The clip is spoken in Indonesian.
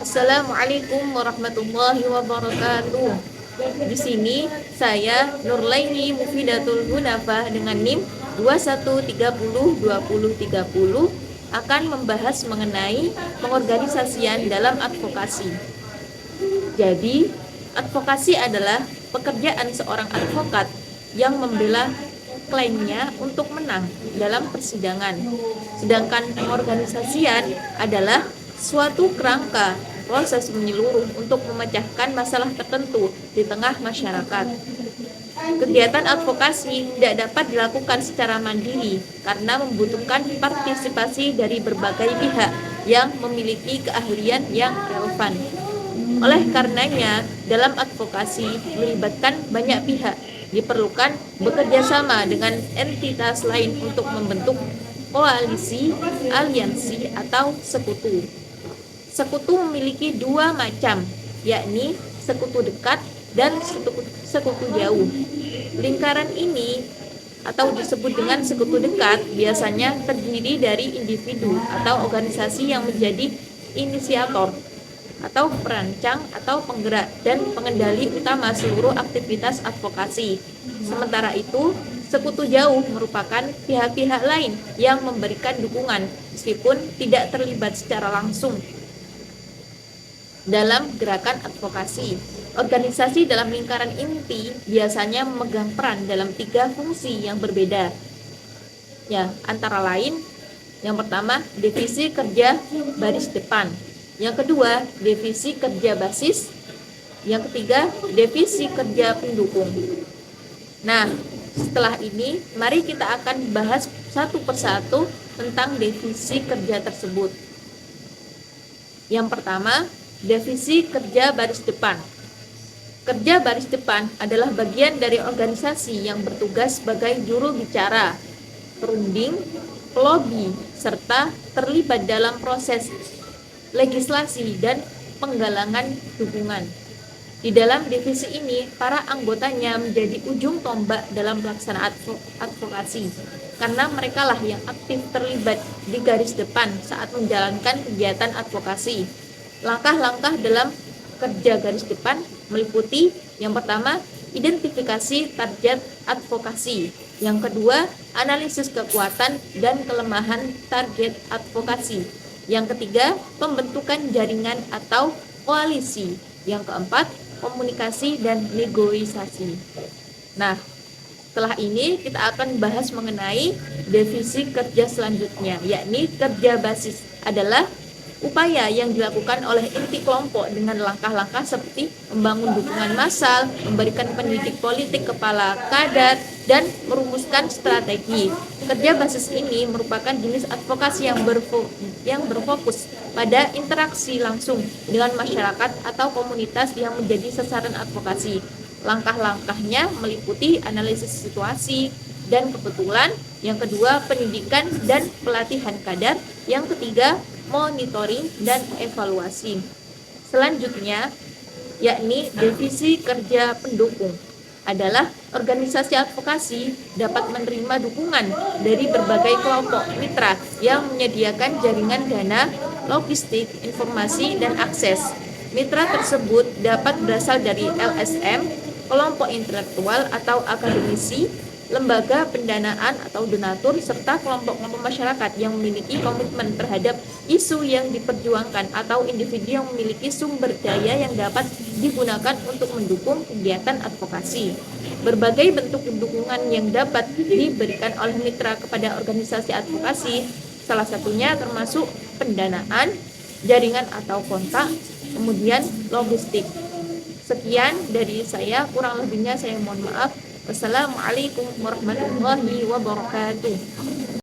Assalamualaikum warahmatullahi wabarakatuh. Di sini saya Nurlaini Mufidatul Hunafah dengan NIM 21302030 akan membahas mengenai pengorganisasian dalam advokasi. Jadi, advokasi adalah pekerjaan seorang advokat yang membela kliennya untuk menang dalam persidangan. Sedangkan pengorganisasian adalah suatu kerangka proses menyeluruh untuk memecahkan masalah tertentu di tengah masyarakat. Kegiatan advokasi tidak dapat dilakukan secara mandiri karena membutuhkan partisipasi dari berbagai pihak yang memiliki keahlian yang relevan. Oleh karenanya, dalam advokasi melibatkan banyak pihak, diperlukan bekerja sama dengan entitas lain untuk membentuk koalisi, aliansi, atau sekutu. Sekutu memiliki dua macam, yakni sekutu dekat dan sekutu jauh. Lingkaran ini atau disebut dengan sekutu dekat biasanya terdiri dari individu atau organisasi yang menjadi inisiator atau perancang atau penggerak dan pengendali utama seluruh aktivitas advokasi. Sementara itu, sekutu jauh merupakan pihak-pihak lain yang memberikan dukungan meskipun tidak terlibat secara langsung dalam gerakan advokasi. Organisasi dalam lingkaran inti biasanya memegang peran dalam 3 fungsi yang berbeda. Ya, antara lain, yang pertama, divisi kerja baris depan. Yang kedua, divisi kerja basis. Yang ketiga, divisi kerja pendukung. Nah, setelah ini, mari kita akan bahas satu persatu tentang divisi kerja tersebut. Yang pertama, divisi kerja baris depan. Kerja baris depan adalah bagian dari organisasi yang bertugas sebagai juru bicara, perunding, pelobi, serta terlibat dalam proses legislasi dan penggalangan dukungan. Di dalam divisi ini, para anggotanya menjadi ujung tombak dalam pelaksanaan advokasi, karena merekalah yang aktif terlibat di garis depan saat menjalankan kegiatan advokasi. Langkah-langkah dalam kerja garis depan meliputi yang pertama, identifikasi target advokasi. Yang kedua, analisis kekuatan dan kelemahan target advokasi. Yang ketiga, pembentukan jaringan atau koalisi. Yang keempat, komunikasi dan negosiasi. Nah, setelah ini kita akan bahas mengenai divisi kerja selanjutnya, yakni kerja basis adalah upaya yang dilakukan oleh inti kelompok dengan langkah-langkah seperti membangun dukungan massal, memberikan pendidik politik kepala kadar, dan merumuskan strategi. Kerja basis ini merupakan jenis advokasi yang berfokus pada interaksi langsung dengan masyarakat atau komunitas yang menjadi sasaran advokasi. Langkah-langkahnya meliputi analisis situasi dan kebetulan, yang kedua pendidikan dan pelatihan kadar, yang ketiga monitoring dan evaluasi. Selanjutnya, yakni divisi kerja pendukung adalah organisasi advokasi dapat menerima dukungan dari berbagai kelompok mitra yang menyediakan jaringan dana, logistik, informasi, dan akses. Mitra tersebut dapat berasal dari LSM, kelompok intelektual atau akademisi, lembaga pendanaan atau donatur, serta kelompok-kelompok masyarakat yang memiliki komitmen terhadap isu yang diperjuangkan atau individu yang memiliki sumber daya yang dapat digunakan untuk mendukung kegiatan advokasi. Berbagai bentuk dukungan yang dapat diberikan oleh mitra kepada organisasi advokasi, salah satunya termasuk pendanaan, jaringan atau kontak, kemudian logistik. Sekian dari saya, kurang lebihnya saya mohon maaf. Wassalamualaikum warahmatullahi wabarakatuh.